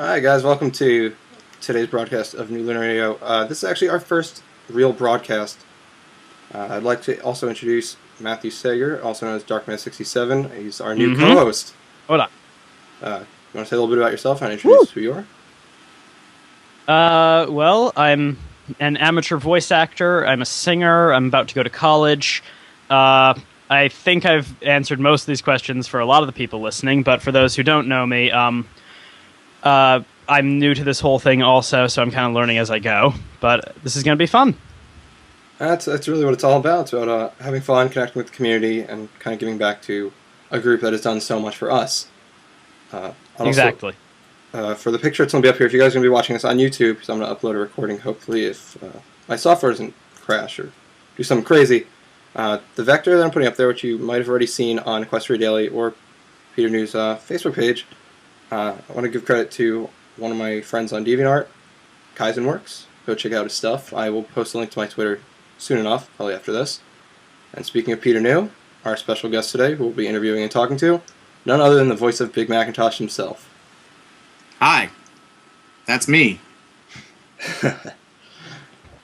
Hi guys, welcome to today's broadcast of New Lunar Radio. This is actually our first real broadcast. I'd like to also introduce Matthew Sager, also known as Darkman67. He's our new co-host. Hold on. You want to say a little bit about yourself and introduce who you are? Well, I'm an amateur voice actor. I'm a singer. I'm about to go to college. I think I've answered most of these questions for a lot of the people listening, but for those who don't know me, I'm new to this whole thing also, so I'm kind of learning as I go. But this is going to be fun. That's really what it's all about. It's about having fun, connecting with the community, and kind of giving back to a group that has done so much for us. Exactly. For the picture, it's going to be up here. If you guys are going to be watching this on YouTube, so I'm going to upload a recording, hopefully, if my software doesn't crash or do something crazy. The vector that I'm putting up there, which you might have already seen on Equestria Daily or Peter News' Facebook page, I want to give credit to one of my friends on DeviantArt, Kaizenworks. Go check out his stuff. I will post a link to my Twitter soon enough, probably after this. And speaking of Peter New, our special guest today, who we'll be interviewing and talking to, none other than the voice of Big Macintosh himself. Hi, that's me.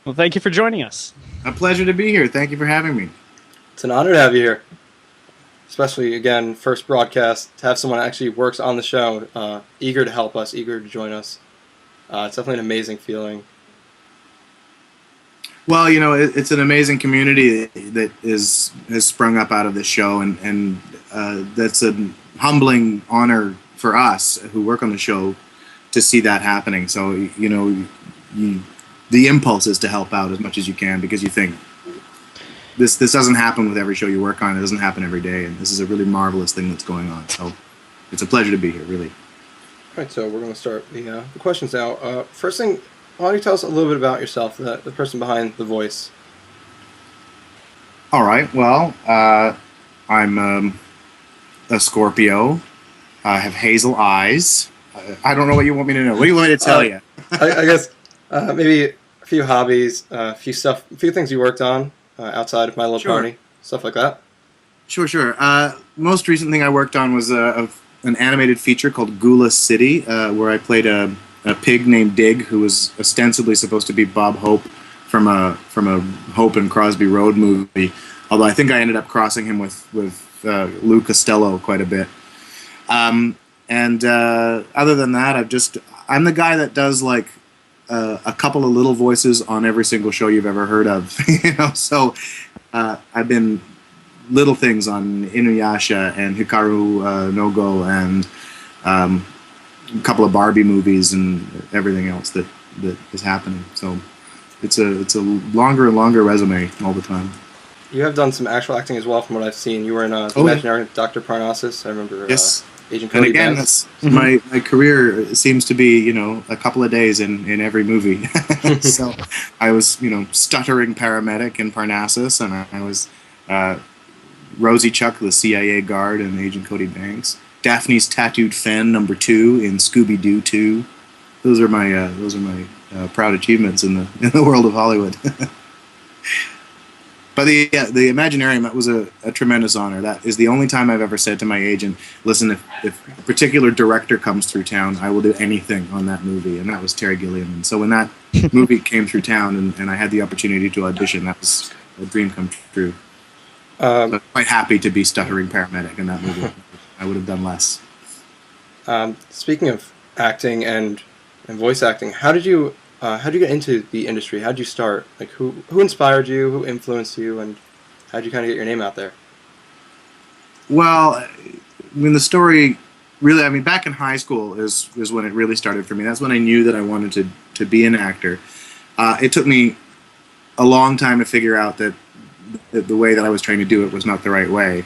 Well, thank you for joining us. A pleasure to be here. Thank you for having me. It's an honor to have you here. Especially, again, first broadcast, to have someone that actually works on the show, eager to help us, eager to join us. It's definitely an amazing feeling. Well, you know, it's an amazing community that has sprung up out of this show, and that's a humbling honor for us who work on the show to see that happening. So, you know, the impulse is to help out as much as you can, because you think this doesn't happen with every show you work on. It doesn't happen every day, and this is a really marvelous thing that's going on. So it's a pleasure to be here, really. All right, so we're going to start the questions now. First thing, why don't you tell us a little bit about yourself, the person behind the voice? All right, well, I'm a Scorpio. I have hazel eyes. I don't know what you want me to know. What do you want me to tell you? I guess maybe a few hobbies, a few things you worked on outside of My Little Pony, stuff like that. Sure. Most recent thing I worked on was an animated feature called Gula City, where I played a pig named Dig, who was ostensibly supposed to be Bob Hope from a Hope and Crosby Road movie. Although I think I ended up crossing him with Lou Costello quite a bit. And other than that, I'm the guy that does like a couple of little voices on every single show you've ever heard of, you know. So I've been little things on Inuyasha and Hikaru no Go and a couple of Barbie movies and everything else that is happening. So it's a longer and longer resume all the time. You have done some actual acting as well, from what I've seen. You were in The Imaginary Dr. Parnassus. I remember. Yes. Agent Cody and again, Banks. my career seems to be, you know, a couple of days in every movie. So I was, you know, stuttering paramedic in Parnassus, and I was Rosie Chuck, the CIA guard in Agent Cody Banks. Daphne's tattooed fan number 2 in Scooby-Doo 2. Those are my proud achievements in the world of Hollywood. But the Imaginarium was a tremendous honor. That is the only time I've ever said to my agent, listen, if a particular director comes through town, I will do anything on that movie. And that was Terry Gilliam. And so when that movie came through town and I had the opportunity to audition, that was a dream come true. So I'm quite happy to be stuttering paramedic in that movie. I would have done less. Speaking of acting and voice acting, how did you get into the industry? How did you start? Like, who inspired you? Who influenced you? And how did you kind of get your name out there? Well, I mean, the story really, I mean, back in high school is when it really started for me. That's when I knew that I wanted to be an actor. It took me a long time to figure out that the way that I was trying to do it was not the right way.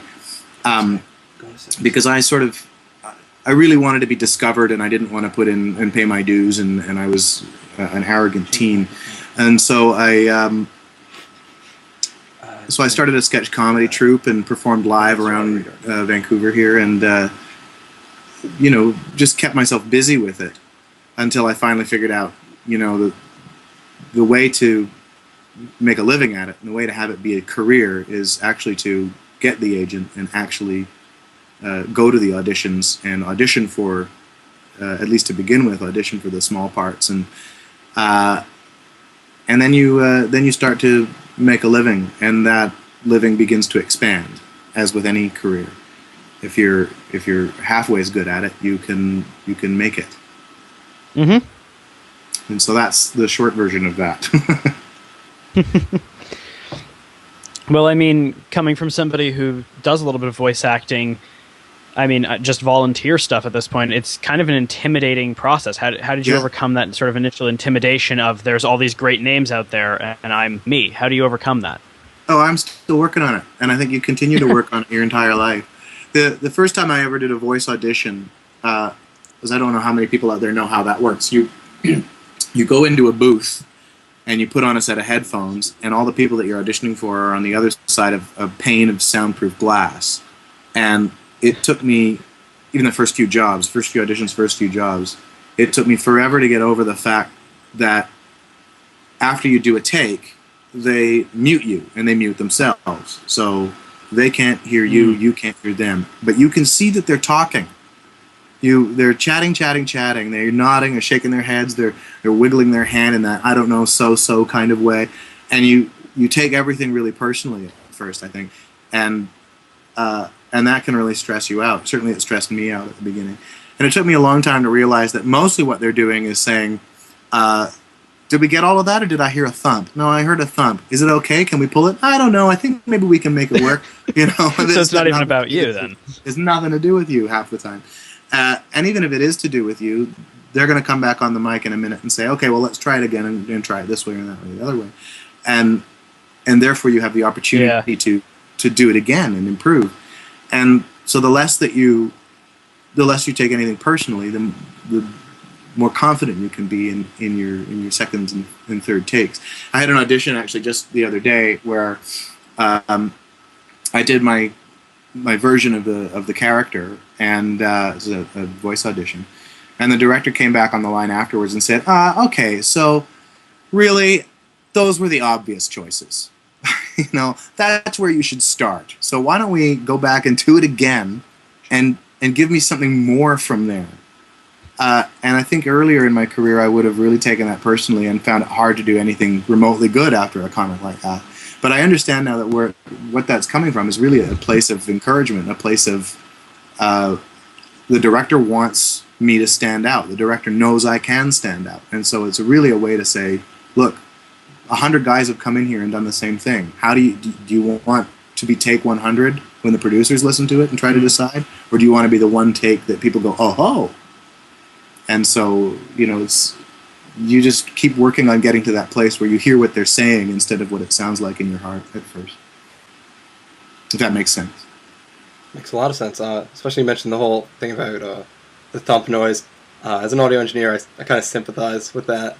Because I really wanted to be discovered, and I didn't want to put in and pay my dues, and I was an arrogant teen. And so I started a sketch comedy troupe and performed live around Vancouver here, and you know, just kept myself busy with it until I finally figured out, you know, the way to make a living at it, and the way to have it be a career is actually to get the agent and actually go to the auditions and audition for at least to begin with, audition for the small parts, and then you start to make a living, and that living begins to expand, as with any career. If you're halfway as good at it, you can make it. Mm-hmm. And so that's the short version of that. Well, I mean, coming from somebody who does a little bit of voice acting, I mean, just volunteer stuff at this point, it's kind of an intimidating process. How did you overcome that sort of initial intimidation of there's all these great names out there and I'm me? How do you overcome that? Oh, I'm still working on it, and I think you continue to work on it your entire life. The first time I ever did a voice audition, because I don't know how many people out there know how that works. You go into a booth and you put on a set of headphones, and all the people that you're auditioning for are on the other side of a pane of soundproof glass. And it took me, even the first few auditions, it took me forever to get over the fact that after you do a take, they mute you, and they mute themselves. So they can't hear you, you can't hear them. But you can see that they're talking. They're chatting. They're nodding, they're shaking their heads, they're wiggling their hand in that I don't know so kind of way, and you take everything really personally at first, I think, and that can really stress you out. Certainly, it stressed me out at the beginning, and it took me a long time to realize that mostly what they're doing is saying, "Did we get all of that, or did I hear a thump? No, I heard a thump. Is it okay? Can we pull it? I don't know. I think maybe we can make it work." You know, so it's not even about you then. It's nothing to do with you half the time. And even if it is to do with you, they're going to come back on the mic in a minute and say, okay, well, let's try it again and try it this way or that way, the other way. And therefore you have the opportunity to do it again and improve. And so the less you take anything personally, the more confident you can be in your seconds and third takes. I had an audition actually just the other day where I did my version of the character, and it was a voice audition, and the director came back on the line afterwards and said, okay, so really those were the obvious choices. You know, that's where you should start, so why don't we go back and do it again and give me something more from there. And I think earlier in my career I would have really taken that personally and found it hard to do anything remotely good after a comment like that. But I understand now that what that's coming from is really a place of encouragement, a place of the director wants me to stand out. The director knows I can stand out. And so it's really a way to say, look, 100 guys have come in here and done the same thing. How do you want to be take 100 when the producers listen to it and try to decide? Or do you want to be the one take that people go, oh. And so, you know, you just keep working on getting to that place where you hear what they're saying instead of what it sounds like in your heart at first. If that makes sense. Makes a lot of sense. Especially you mentioned the whole thing about the thump noise. As an audio engineer, I kind of sympathize with that.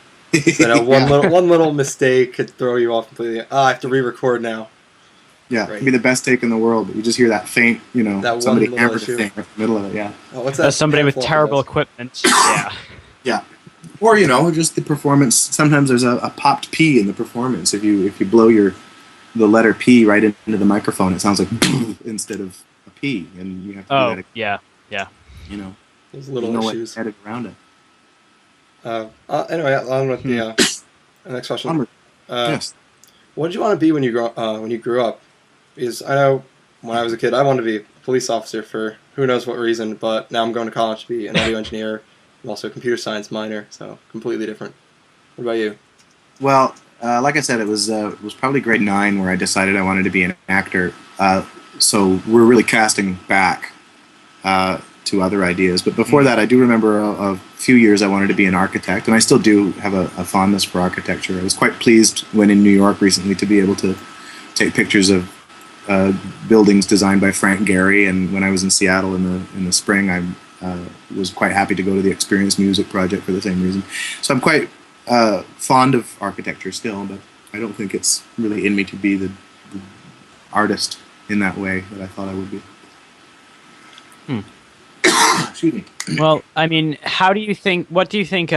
So, one little mistake could throw you off completely. I have to re-record now. Yeah, it can be the best take in the world, but you just hear that faint, you know, that somebody hammered the thing in the middle of it. Yeah. Oh, what's that? As somebody with terrible equipment. Yeah. Yeah. Or, you know, just the performance. Sometimes there's a popped P in the performance. If you blow the letter P right into the microphone, it sounds like instead of a P, and you have to do that. Yeah. You know, those little issues. Edit around it. Anyway, on with the next question. Yes. What did you want to be when you grew up? Because I know when I was a kid, I wanted to be a police officer for who knows what reason, but now I'm going to college to be an audio engineer. I'm also a computer science minor, so completely different. What about you? Well, like I said, it was probably grade 9 where I decided I wanted to be an actor. So we're really casting back to other ideas. But before that, I do remember a few years I wanted to be an architect, and I still do have a fondness for architecture. I was quite pleased when in New York recently to be able to take pictures of buildings designed by Frank Gehry, and when I was in Seattle in the spring, I was quite happy to go to the Experience Music Project for the same reason. So I'm quite fond of architecture still, but I don't think it's really in me to be the artist in that way that I thought I would be. Excuse me. Well, I mean, what do you think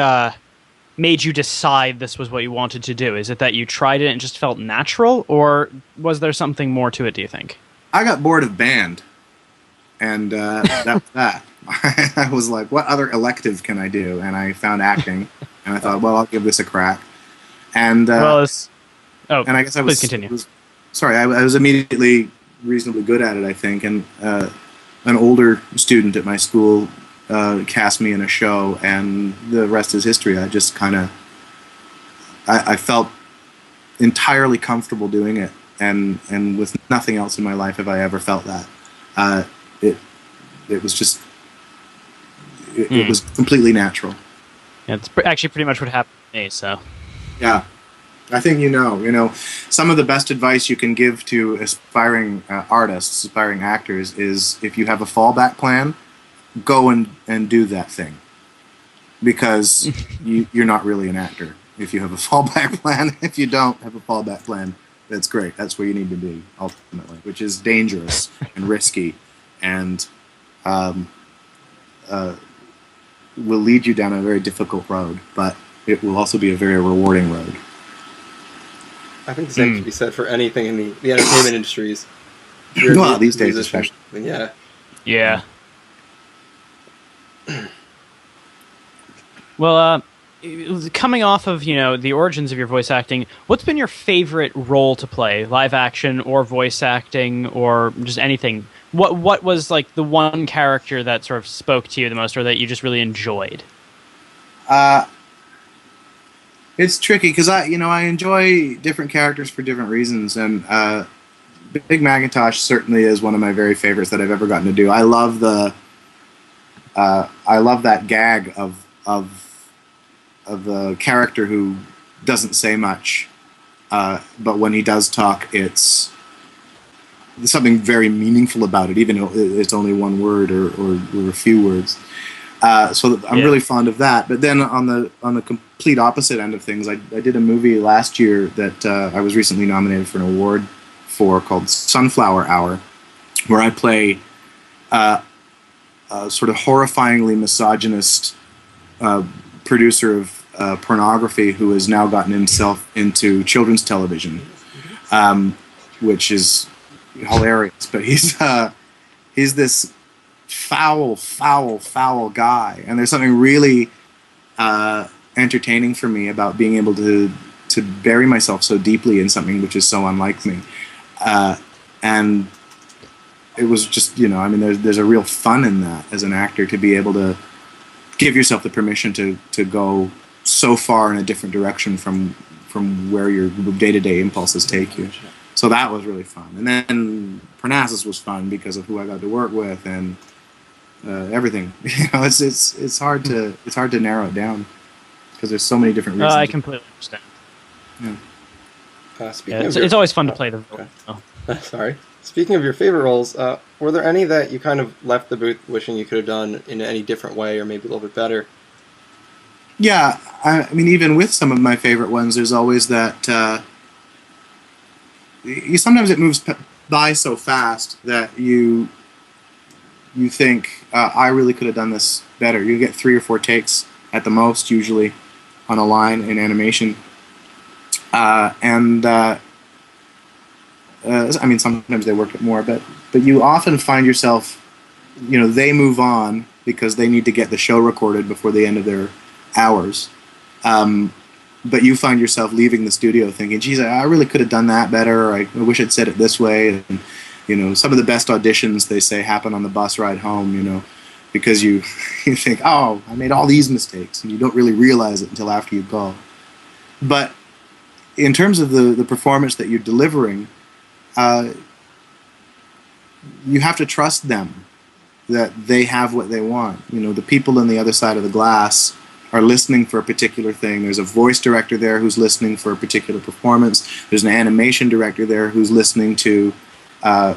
made you decide this was what you wanted to do? Is it that you tried it and just felt natural, or was there something more to it, do you think? I got bored of band, and that was that. I was like, what other elective can I do? And I found acting, and I thought, well, I'll give this a crack. And and I guess I was, please continue. I was immediately reasonably good at it, I think. And an older student at my school cast me in a show, and the rest is history. I just kind of, I felt entirely comfortable doing it, and with nothing else in my life have I ever felt that. It was just, it was completely natural. Yeah, it's actually pretty much what happened to me. So yeah. I think you know, some of the best advice you can give to aspiring artists, aspiring actors, is if you have a fallback plan, go and do that thing. Because you're not really an actor if you have a fallback plan. If you don't have a fallback plan, that's great. That's where you need to be, ultimately, which is dangerous and risky, and will lead you down a very difficult road, but it will also be a very rewarding road. I think the same could be said for anything in the entertainment industries. Well, these days especially. Yeah. yeah. Well, coming off of the origins of your voice acting, what's been your favorite role to play, live action or voice acting or just anything? What was like the one character that sort of spoke to you the most, or that you just really enjoyed? It's tricky because I enjoy different characters for different reasons, and Big Macintosh certainly is one of my very favorites that I've ever gotten to do. I love that gag of the character who doesn't say much, but when he does talk, there's something very meaningful about it, even though it's only one word or a few words. So I'm really fond of that. But then on the complete opposite end of things, I did a movie last year that I was recently nominated for an award for, called Sunflower Hour, where I play a sort of horrifyingly misogynist producer of pornography who has now gotten himself into children's television, which is hilarious. But he's this foul guy, and there's something really entertaining for me about being able to bury myself so deeply in something which is so unlike me, and it was just there's a real fun in that as an actor, to be able to give yourself the permission to go so far in a different direction from where your day-to-day impulses take you. So that was really fun. And then Parnassus was fun because of who I got to work with and everything. It's hard to narrow it down because there's so many different reasons. I completely understand. Yeah. It's always fun to play the role. Okay. Sorry. Speaking of your favorite roles, were there any that you kind of left the booth wishing you could have done in any different way, or maybe a little bit better? Yeah, I mean, even with some of my favorite ones, there's always that. Sometimes it moves by so fast that you think, I really could have done this better. You get 3 or 4 takes at the most, usually, on a line in animation. I mean, sometimes they work it more, but you often find yourself, they move on because they need to get the show recorded before the end of their hours. But you find yourself leaving the studio thinking, geez, I really could have done that better, or I wish I'd said it this way. And, some of the best auditions, they say, happen on the bus ride home, because you think, oh, I made all these mistakes, and you don't really realize it until after you go. But in terms of the performance that you're delivering, you have to trust them, that they have what they want. The people on the other side of the glass are listening for a particular thing. There's a voice director there who's listening for a particular performance. There's an animation director there who's listening to, can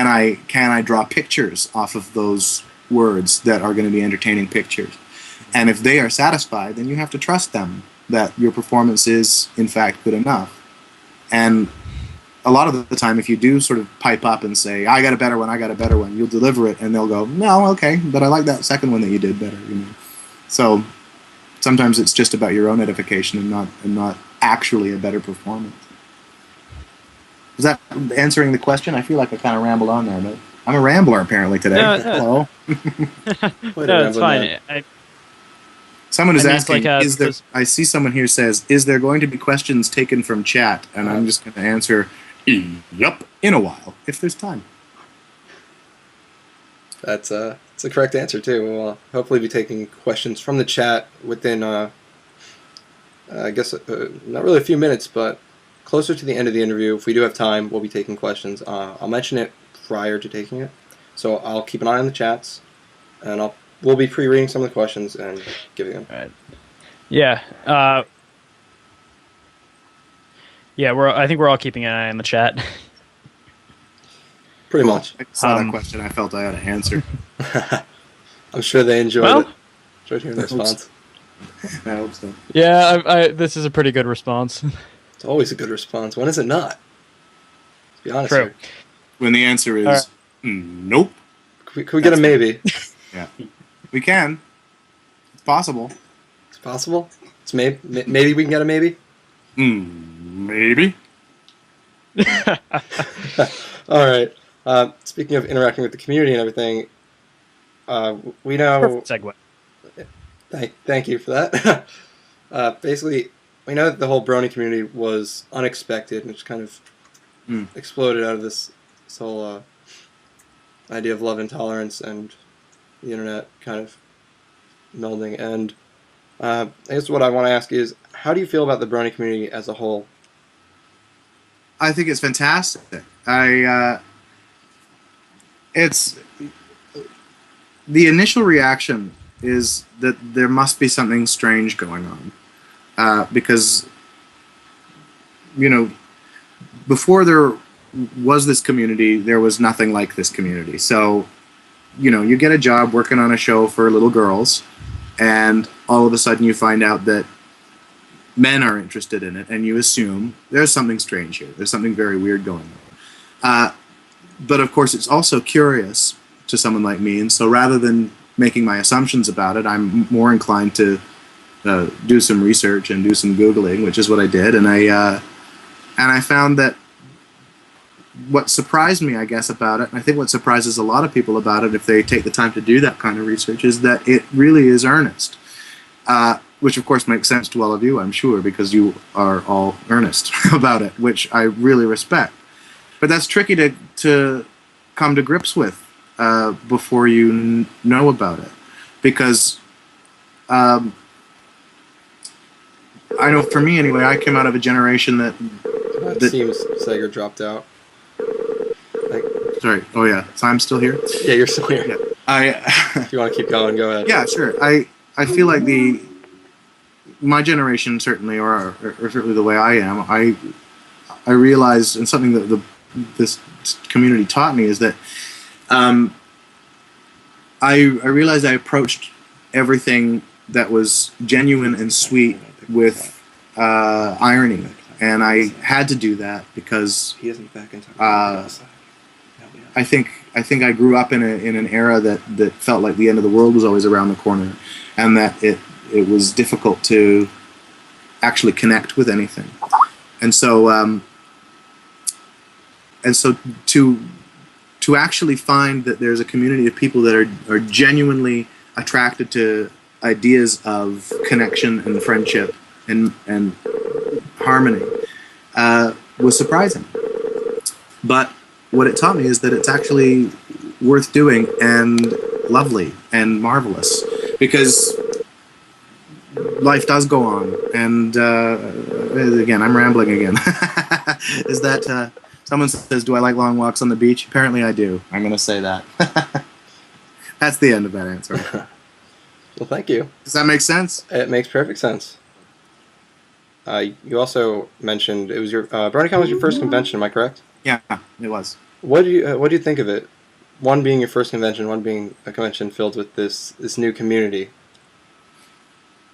I draw pictures off of those words that are going to be entertaining pictures? And if they are satisfied, then you have to trust them that your performance is, in fact, good enough. And a lot of the time, if you do sort of pipe up and say, I got a better one, you'll deliver it, and they'll go, no, okay, but I like that second one that you did better. So sometimes it's just about your own edification and not actually a better performance. Is that answering the question? I feel like I kind of rambled on there, but I'm a rambler apparently today. No, Hello. No, it's fine. Someone is I mean, it's asking, like is there, I see someone here says, is there going to be questions taken from chat? And I'm just going to answer, yup, in a while, if there's time. That's the correct answer, too. We'll hopefully be taking questions from the chat within, I guess, not really a few minutes, but closer to the end of the interview. If we do have time, we'll be taking questions. I'll mention it prior to taking it. So I'll keep an eye on the chats, and we'll be pre-reading some of the questions and giving them. All right. Yeah. Yeah, I think we're all keeping an eye on the chat. Pretty much. I saw that question. I felt I had to answer. I'm sure they enjoyed it. Enjoyed hearing the response. I hope so. Yeah, this is a pretty good response. It's always a good response. When is it not? Let's be honest True. here. When the answer is, nope. Can we get a maybe? Yeah. We can. It's possible. It's possible? It's maybe we can get a maybe? Maybe. All right. Speaking of interacting with the community and everything, we know... Perfect segue. Thank you for that. Basically, we know that the whole Brony community was unexpected and just kind of exploded out of this whole idea of love and tolerance and the internet kind of melding. And I guess what I want to ask is, how do you feel about the Brony community as a whole? I think it's fantastic. It's the initial reaction is that there must be something strange going on, because before there was this community, there was nothing like this community. So you get a job working on a show for little girls, and all of a sudden you find out that men are interested in it, and you assume there's something strange here. There's something very weird going on. But of course, it's also curious to someone like me, and so rather than making my assumptions about it, I'm more inclined to do some research and do some Googling, which is what I did, and I found that what surprised me, I guess, about it, and I think what surprises a lot of people about it if they take the time to do that kind of research, is that it really is earnest. Which, of course, makes sense to all of you, I'm sure, because you are all earnest about it, which I really respect. But that's tricky to come to grips with before you know about it. Because I know, for me anyway, I came out of a generation that seems Sager dropped out. Sorry. Oh, yeah. So I'm still here? Yeah, you're still here. Yeah. If you want to keep going, go ahead. Yeah, sure. I feel like my generation, certainly, or certainly the way I am, I realized, and something that this community taught me, is that I realized I approached everything that was genuine and sweet with irony, and I had to do that because I think I grew up in an era that felt like the end of the world was always around the corner, and that it was difficult to actually connect with anything, and so to actually find that there's a community of people that are genuinely attracted to ideas of connection and friendship and harmony was surprising. But what it taught me is that it's actually worth doing and lovely and marvelous, because life does go on. And again, I'm rambling again. Is that someone says, do I like long walks on the beach? Apparently I do. I'm going to say that. That's the end of that answer. Well, thank you. Does that make sense? It makes perfect sense. You also mentioned it was your BronyCon was your first convention. Am I correct? Yeah, it was. What do you think of it? One being your first convention, one being a convention filled with this new community.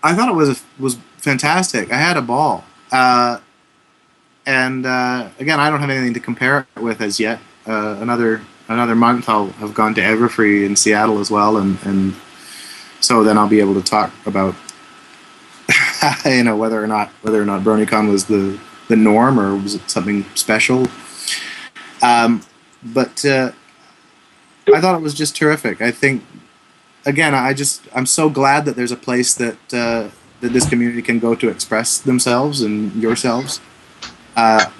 I thought it was fantastic. I had a ball. And again, I don't have anything to compare it with as yet. Another month I'll have gone to Everfree in Seattle as well, and so then I'll be able to talk about whether or not BronyCon was the norm or was it something special. But I thought it was just terrific. I think, again, I'm so glad that there's a place that that this community can go to express themselves and yourselves. And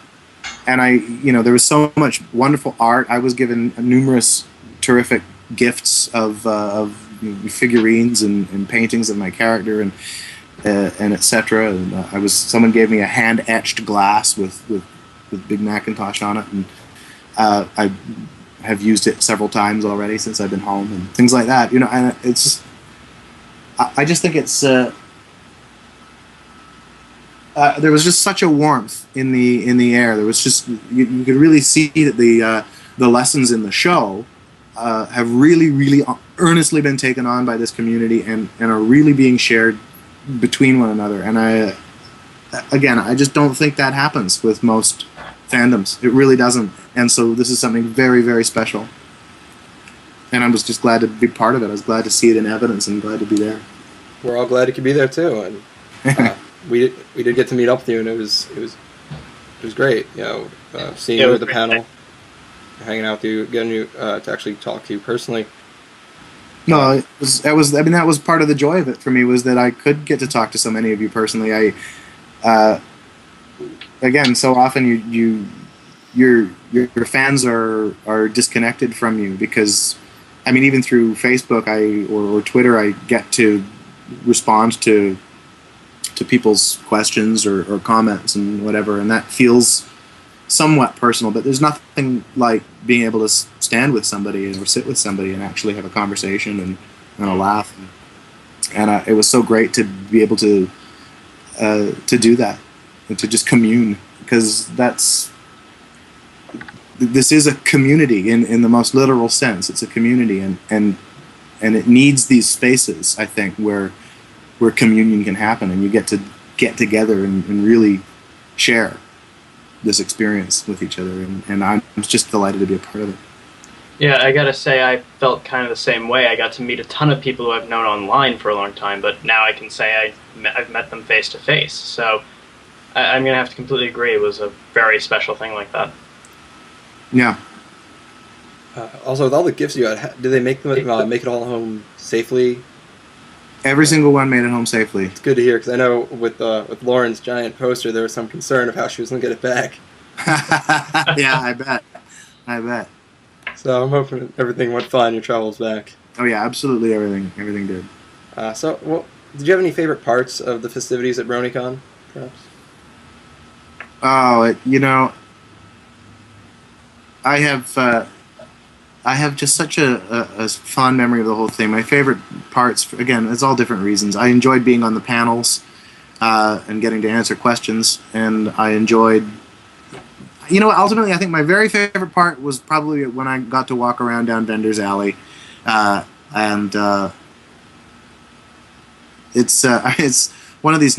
there was so much wonderful art. I was given numerous terrific gifts of figurines and paintings of my character and etc. And someone gave me a hand etched glass with Big Macintosh on it, and I have used it several times already since I've been home and things like that. And I just think it's. There was just such a warmth in the air. There was just you could really see that the lessons in the show have really earnestly been taken on by this community and are really being shared between one another. And I just don't think that happens with most fandoms. It really doesn't. And so this is something very, very special. And I was just glad to be part of it. I was glad to see it in evidence and glad to be there. We're all glad you could be there too, and we did get to meet up with you, and it was great. Seeing you at the panel, hanging out with you, getting you to actually talk to you personally. No, that was part of the joy of it for me, was that I could get to talk to so many of you personally. Again, so often your fans are disconnected from you because, even through Facebook or Twitter, I get to respond to people's questions or comments and whatever, and that feels somewhat personal. But there's nothing like being able to stand with somebody or sit with somebody and actually have a conversation and a laugh. And it was so great to be able to do that and to just commune, because this is a community in the most literal sense. It's a community, and it needs these spaces, I think, where communion can happen and you get to get together and really share this experience with each other. And I'm just delighted to be a part of it. Yeah, I gotta say, I felt kind of the same way. I got to meet a ton of people who I've known online for a long time, but now I can say I've met them face to face. So I'm gonna have to completely agree. It was a very special thing like that. Yeah. Also, with all the gifts you had, did they make it all home safely? Every single one made it home safely. It's good to hear, because I know with Lauren's giant poster, there was some concern of how she was going to get it back. Yeah, I bet. So I'm hoping everything went fine. Your travels back. Oh yeah, absolutely everything did. Did you have any favorite parts of the festivities at BronyCon, perhaps? Oh, I have just such a fond memory of the whole thing. My favorite parts, again, it's all different reasons. I enjoyed being on the panels and getting to answer questions, and I enjoyed... ultimately, I think my very favorite part was probably when I got to walk around down Vendor's Alley, and it's one of those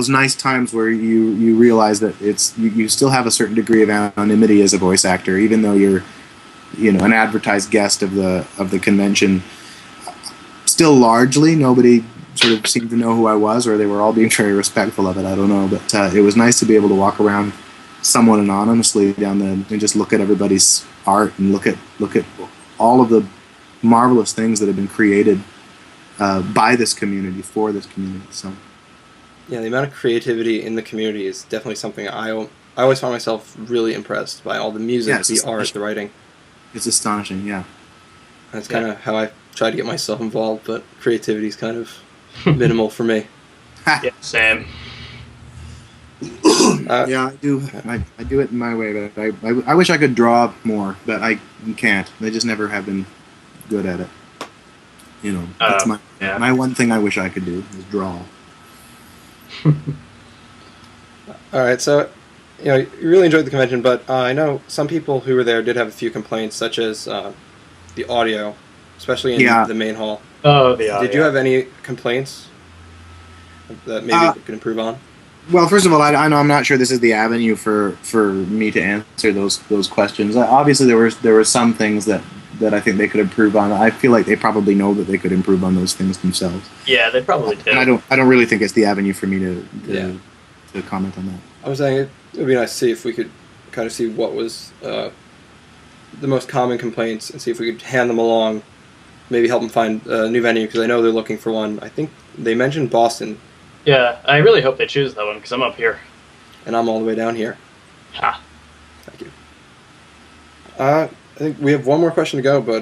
nice times where you realize that you still have a certain degree of anonymity as a voice actor, even though you're an advertised guest of the convention. Still, largely nobody sort of seemed to know who I was, or they were all being very respectful of it. I don't know, but it was nice to be able to walk around somewhat anonymously down and just look at everybody's art and look at all of the marvelous things that have been created by this community for this community. So. Yeah, the amount of creativity in the community is definitely something I always find myself really impressed by. All the music, the art, the writing. It's astonishing, yeah. That's kind of how I try to get myself involved, but creativity is kind of minimal for me. Yeah, same. Yeah, I do. I do it in my way, but I wish I could draw more, but I can't. I just never have been good at it. That's my one thing I wish I could do is draw. All right, so you really enjoyed the convention, but I know some people who were there did have a few complaints, such as the audio, especially in the main hall. Oh, the audio. Did you have any complaints that maybe we could improve on? Well, first of all, I know I'm not sure this is the avenue for me to answer those questions. Obviously, there were some things that I think they could improve on. I feel like they probably know that they could improve on those things themselves. Yeah, they probably do. And I don't really think it's the avenue for me to comment on that. I was saying it would be nice to see if we could kind of see what was the most common complaints and see if we could hand them along, maybe help them find a new venue, because I know they're looking for one. I think they mentioned Boston. Yeah, I really hope they choose that one, because I'm up here. And I'm all the way down here. Ha. Thank you. I think we have one more question to go, but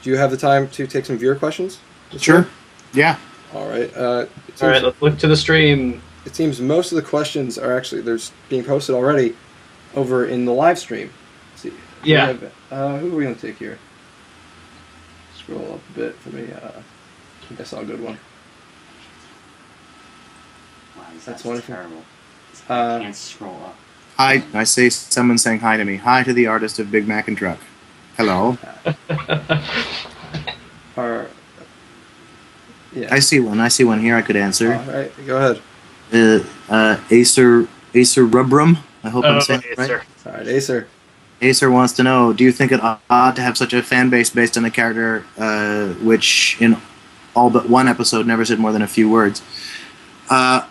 do you have the time to take some viewer questions? Sure. Yeah. All right. All right, let's look to the stream. It seems most of the questions are actually being posted already over in the live stream. Let's see. Yeah. Who are we going to take here? Scroll up a bit for me. I think I saw a good one. Wow, That's wonderful. terrible. I can't scroll up. Hi. I say someone saying hi to me. Hi to the artist of Big Mac and Truck. Hello. Yeah. I see one here I could answer. All right. Go ahead. Acer Rubrum. I hope I'm saying it right. Sir. All right, Acer. Acer wants to know, do you think it odd to have such a fan base based on a character which in all but one episode never said more than a few words? I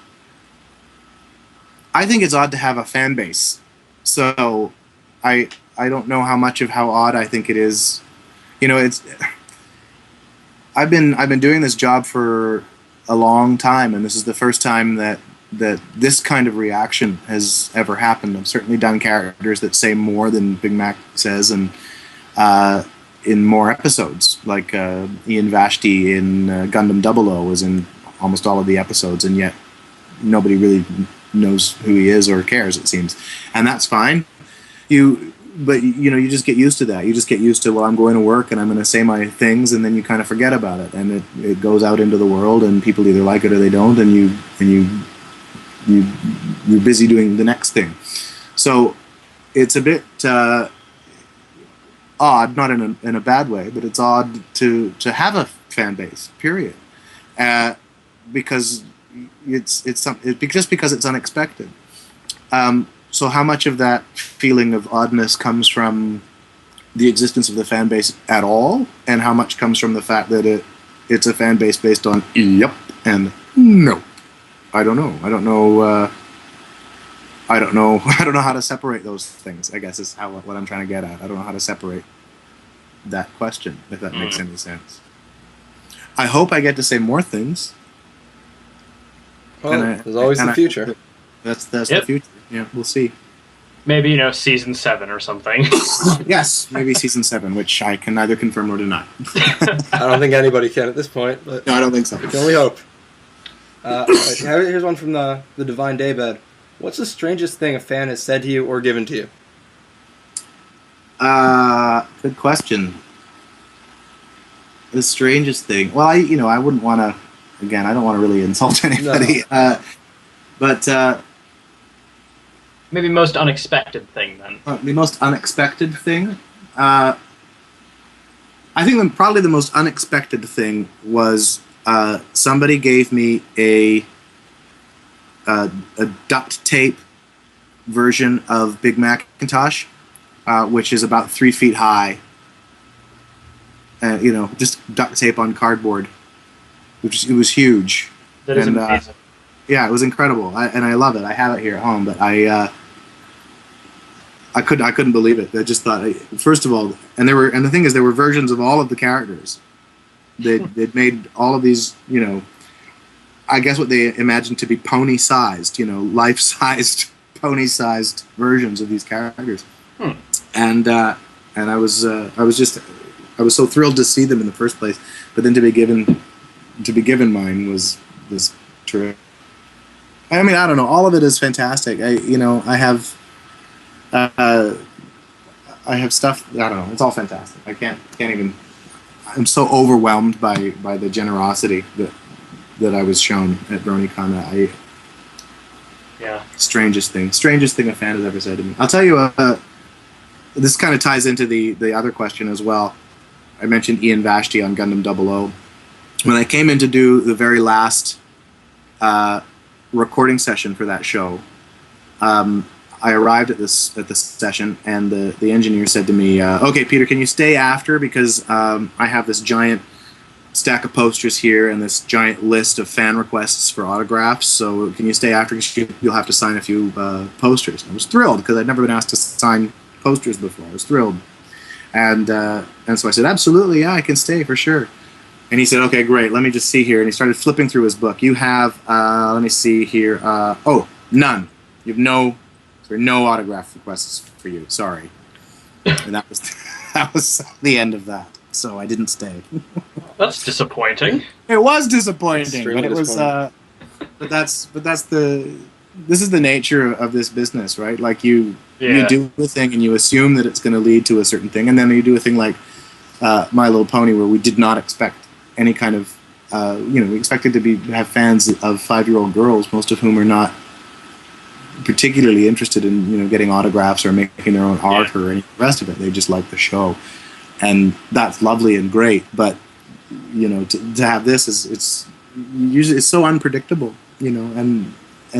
think it's odd to have a fan base. So I don't know how much of how odd I think it is. You know, I've been doing this job for a long time, and this is the first time that this kind of reaction has ever happened. I've certainly done characters that say more than Big Mac says, and in more episodes, like Ian Vashti in Gundam 00 was in almost all of the episodes, and yet nobody really knows who he is or cares, it seems, and that's fine. But you just get used to that. You just get used to, well, I'm going to work and I'm going to say my things, and then you kind of forget about it, and it goes out into the world, and people either like it or they don't, and you're busy doing the next thing. So it's a bit odd, not in a bad way, but it's odd to have a fan base. Period, because just because it's unexpected. So how much of that feeling of oddness comes from the existence of the fan base at all, and how much comes from the fact that it's a fan base based on yep and no? I don't know. I don't know how to separate those things, I guess is what I'm trying to get at. I don't know how to separate that question, if that makes any sense. I hope I get to say more things. Well, there's always the future. That's the future. Yeah, we'll see. Maybe, season 7 or something. Yes, maybe season 7, which I can neither confirm nor deny. I don't think anybody can at this point. But no, I don't think so. We can only hope. Here's one from the Divine Daybed. What's the strangest thing a fan has said to you or given to you? Good question. The strangest thing. Well, I wouldn't want to. Again, I don't want to really insult anybody. No. But maybe most unexpected thing then. The most unexpected thing. I think probably the most unexpected thing was somebody gave me a duct tape version of Big Macintosh, which is about 3 feet high. Just duct tape on cardboard, it was huge. That is amazing. Yeah, it was incredible, and I love it. I have it here at home, but I couldn't believe it. I just thought, first of all, and the thing is, there were versions of all of the characters. They'd made all of these, I guess what they imagined to be pony-sized, life-sized, pony-sized versions of these characters. And I was so thrilled to see them in the first place, but then to be given mine was terrific. I mean, I don't know. All of it is fantastic. I have stuff. I don't know. It's all fantastic. I can't even. I'm so overwhelmed by the generosity that I was shown at BronyCon. Yeah. Strangest thing a fan has ever said to me. I'll tell you. This kind of ties into the other question as well. I mentioned Ian Vashti on Gundam 00. When I came in to do the very last recording session for that show, I arrived at the session, and the engineer said to me, "Okay, Peter, can you stay after, because I have this giant stack of posters here and this giant list of fan requests for autographs. So can you stay after? Because you'll have to sign a few posters." I was thrilled because I'd never been asked to sign posters before. I was thrilled. And so I said, absolutely, yeah, I can stay for sure. And he said, okay, great, let me just see here. And he started flipping through his book. You have, let me see here, none. You have no autograph requests for you, sorry. And that was the end of that. So I didn't stay. That's disappointing. It was disappointing, Extremely but it was, this is the nature of this business, right? Like you do a thing and you assume that it's going to lead to a certain thing, and then you do a thing like My Little Pony, where we did not expect any kind of, we expected to have fans of 5-year-old girls, most of whom are not particularly interested in getting autographs or making their own art or any rest of it. They just like the show, and that's lovely and great. But to have this it's usually so unpredictable, and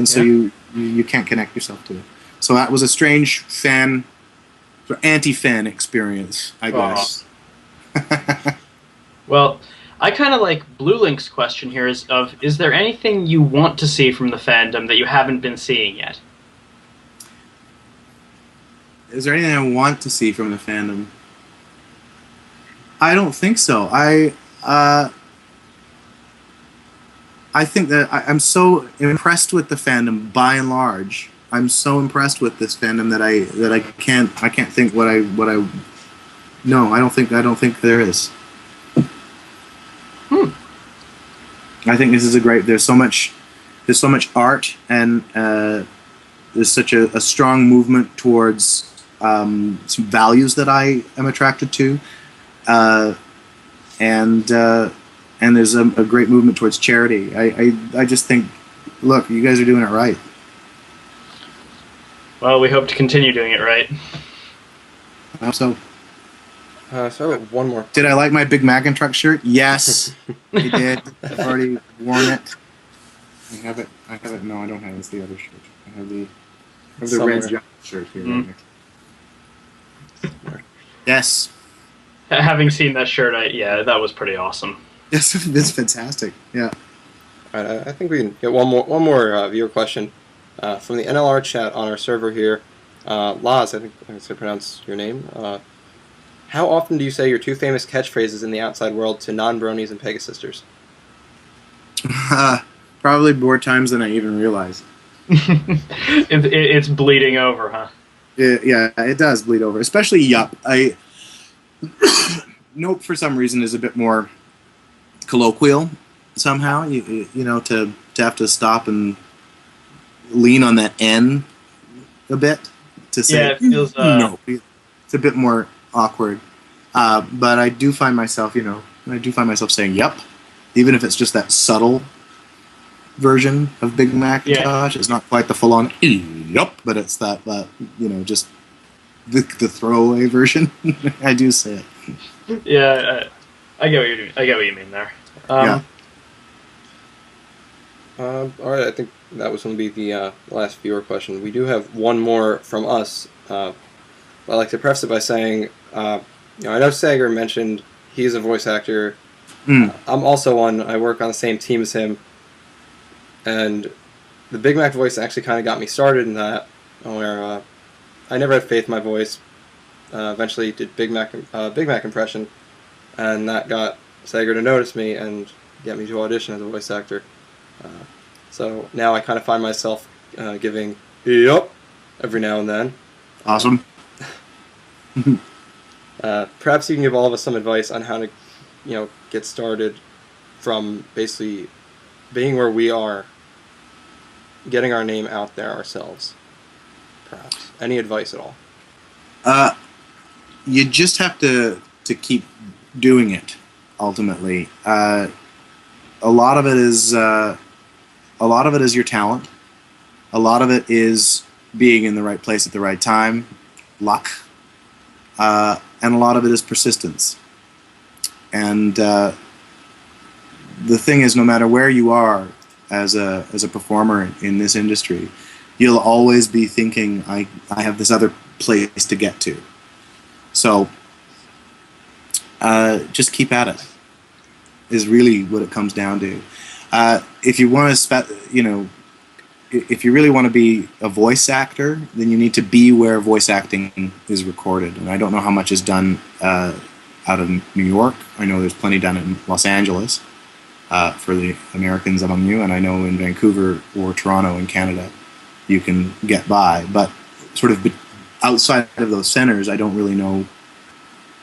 so you can't connect yourself to it. So that was a strange anti-fan experience, I guess. Well, I kind of like Blue Link's question here is there anything you want to see from the fandom that you haven't been seeing yet? Is there anything I want to see from the fandom? I don't think so. I think that I'm so impressed with the fandom by and large. I'm so impressed with this fandom that I can't think what I no, I don't think there is. I think this is a great. There's so much art, and there's such a strong movement towards some values that I am attracted to, and there's a great movement towards charity. I just think, look, you guys are doing it right. Well, we hope to continue doing it right. I hope so. So one more. Did I like my Big Mac and Truck shirt? Yes, I did. I've already worn it. I have it. No, I don't have it. It's the other shirt. I have the red shirt here. Right here. Yes. Having seen that shirt, that was pretty awesome. Yes, it's fantastic. Yeah. All right, I think we can get one more viewer question from the NLR chat on our server here. Laz, I think I pronounce your name. How often do you say your two famous catchphrases in the outside world to non-bronies and Pegasisters? Probably more times than I even realize. It's bleeding over, huh? Yeah, it does bleed over, especially yup. Nope, for some reason, is a bit more colloquial somehow. To have to stop and lean on that N a bit to say. Yeah, it feels. No, it's a bit more awkward. But I do find myself, saying "yup," even if it's just that subtle version of Big Macintosh. Yeah. It's not quite the full-on "yup," but it's that just the throwaway version. I do say it. Yeah, I get what you mean there. Yeah. All right, I think that was going to be the last viewer question. We do have one more from us. I'd like to preface it by saying, I know Sager mentioned he's a voice actor. I'm also one. I work on the same team as him. And the Big Mac voice actually kind of got me started in that, where I never had faith in my voice. Eventually did Big Mac impression, and that got Sager to notice me and get me to audition as a voice actor. So now I kind of find myself giving "yup" every now and then. Awesome. Perhaps you can give all of us some advice on how to, get started from basically being where we are, getting our name out there ourselves. Perhaps any advice at all? You just have to keep doing it. Ultimately, a lot of it is your talent. A lot of it is being in the right place at the right time, luck, and a lot of it is persistence. And the thing is, no matter where you are as a performer in this industry, you'll always be thinking, I have this other place to get to. So just keep at it is really what it comes down to. If you want to, if you really want to be a voice actor, then you need to be where voice acting is recorded. And I don't know how much is done out of New York. I know there's plenty done in Los Angeles for the Americans among you, and I know in Vancouver or Toronto in Canada you can get by. But sort of outside of those centers, I don't really know.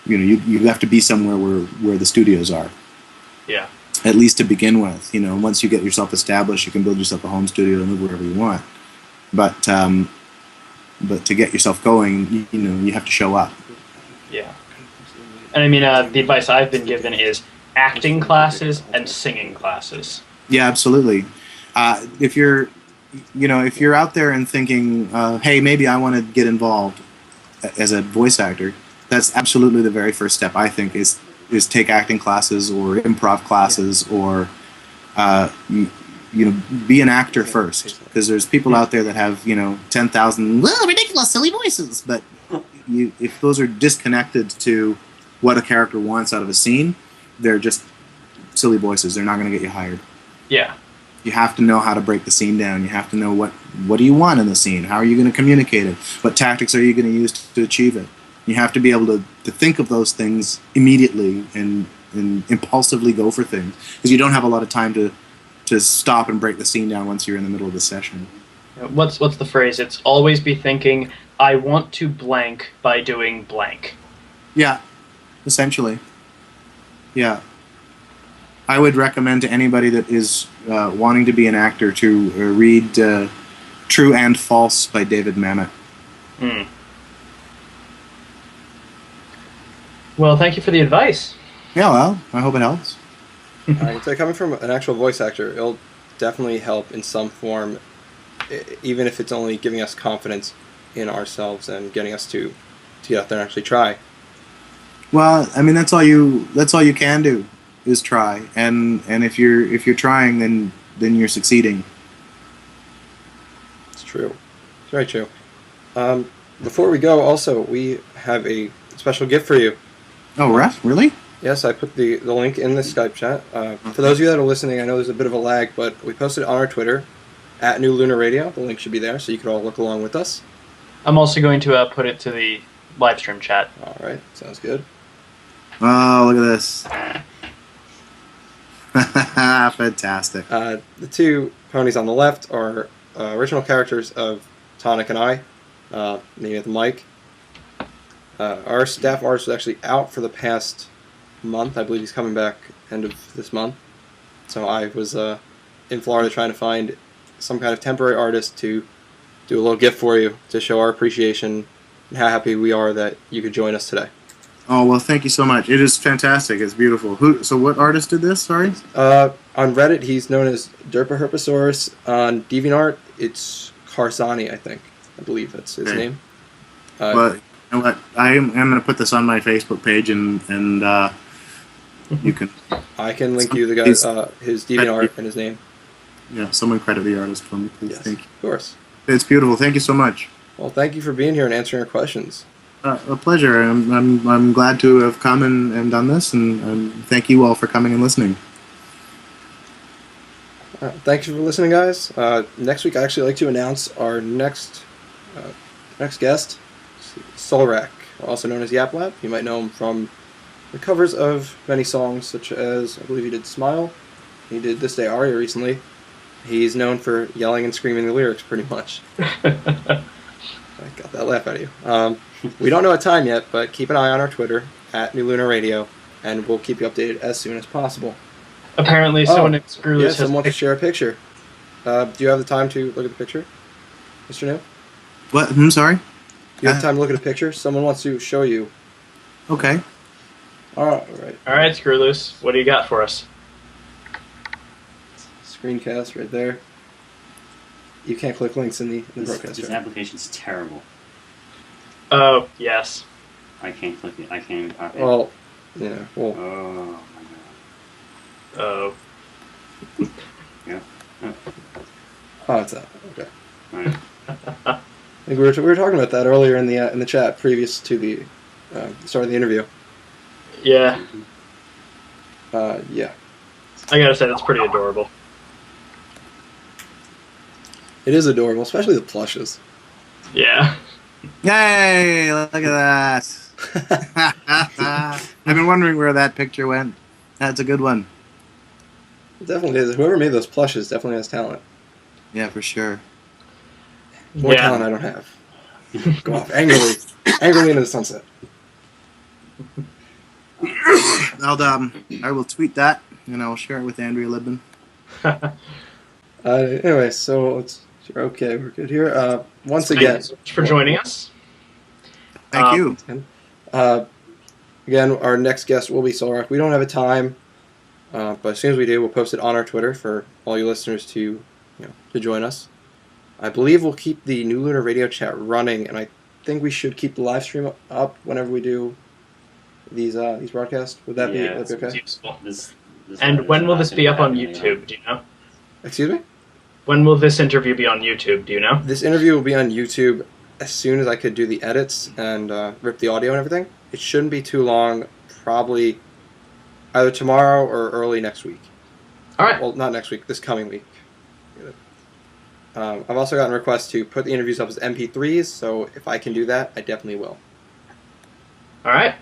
You have to be somewhere where the studios are. Yeah. At least to begin with, once you get yourself established, you can build yourself a home studio and live wherever you want. But to get yourself going, you have to show up. Yeah. And I mean, the advice I've been given is acting classes and singing classes. Yeah, absolutely. If you're out there and thinking, hey, maybe I want to get involved as a voice actor, that's absolutely the very first step, I think, is take acting classes or improv classes or be an actor first, because there's people out there that have 10,000 ridiculous silly voices, but if those are disconnected to what a character wants out of a scene, they're just silly voices. They're not going to get you hired. Yeah. You have to know how to break the scene down. You have to know what do you want in the scene. How are you going to communicate it? What tactics are you going to use to achieve it? You have to be able to think of those things immediately and impulsively go for things, because you don't have a lot of time to stop and break the scene down once you're in the middle of the session. What's the phrase? It's always be thinking, I want to blank by doing blank. Yeah, essentially. Yeah. I would recommend to anybody that is wanting to be an actor to read True and False by David Mamet. Hmm. Well, thank you for the advice. Yeah, well, I hope it helps. I would say, coming from an actual voice actor, it'll definitely help in some form, even if it's only giving us confidence in ourselves and getting us to get out there and actually try. Well, I mean, that's all you can do is try, and if you're trying, then you're succeeding. It's true. It's very true. Before we go, also, we have a special gift for you. Oh, really? Yes, I put the link in the Skype chat. For those of you that are listening, I know there's a bit of a lag, but we posted it on our Twitter, at New Lunar Radio. The link should be there, so you can all look along with us. I'm also going to put it to the live stream chat. All right, sounds good. Oh, look at this. Fantastic. The two ponies on the left are original characters of Tonic and I, named at the mic. Our staff artist was actually out for the past month. I believe he's coming back end of this month. So I was in Florida trying to find some kind of temporary artist to do a little gift for you to show our appreciation and how happy we are that you could join us today. Oh, well, thank you so much. It is fantastic. It's beautiful. So what artist did this? Sorry? On Reddit, he's known as Derpaherposaurus. On DeviantArt, it's Karsani, I believe that's his name. Well, you know what? I'm going to put this on my Facebook page, and you can... I can link you the guy's his DeviantArt and his name. Yeah, someone credit the artist for me, please. Yes, Thank you. of course. It's beautiful. Thank you so much. Well, thank you for being here and answering our questions. A pleasure. I'm glad to have come and done this, and thank you all for coming and listening. Thank you for listening, guys. Next week, I actually like to announce our next guest, Solrak, also known as Yap Lab. You might know him from the covers of many songs, such as, I believe he did Smile. He did This Day Aria recently. He's known for yelling and screaming the lyrics, pretty much. I got that laugh out of you. We don't know a time yet, but keep an eye on our Twitter, at New Lunar Radio, and we'll keep you updated as soon as possible. Apparently, someone at Screwless yes, someone wants to share a picture. Do you have the time to look at the picture, Mr. New? What? I'm sorry? Do you have time to look at a picture? Someone wants to show you. Okay. All right. All right, Screwless. What do you got for us? Screencast right there. You can't click links in the broadcast. This application's terrible. Oh, yes. I can't click it. I can't even copy it. Well, yeah. Well. Oh, my God. Oh. Yeah. Oh, it's that. Okay. All right. I think we were talking about that earlier in the chat, previous to the start of the interview. Yeah. Yeah. I gotta say, that's pretty adorable. It is adorable, especially the plushes. Yeah. Yay! Look at that. I've been wondering where that picture went. That's a good one. It definitely is. Whoever made those plushes definitely has talent. Yeah, for sure. More Yeah. talent I don't have. Go off angrily into the sunset. I will tweet that and I will share it with Andrea Libman. Anyway, so okay, we're good here. Once Thank again, you so much for joining us. Thank you. Again, our next guest will be Solrock. We don't have a time, but as soon as we do, we'll post it on our Twitter for all you listeners to join us. I believe we'll keep the New Lunar Radio chat running, and I think we should keep the live stream up whenever we do these broadcasts. Would that be It's okay? useful. This And when will this be up on happening, YouTube? Do you know? Excuse me? When will this interview be on YouTube? Do you know? This interview will be on YouTube as soon as I could do the edits and rip the audio and everything. It shouldn't be too long, probably either tomorrow or early next week. All right. Well, not next week, this coming week. I've also gotten requests to put the interviews up as MP3s, so if I can do that, I definitely will. All right.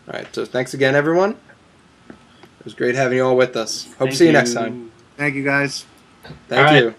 All right, so thanks again, everyone. It was great having you all with us. Hope to Thank see you next time. Thank you, guys. Thank All right. you.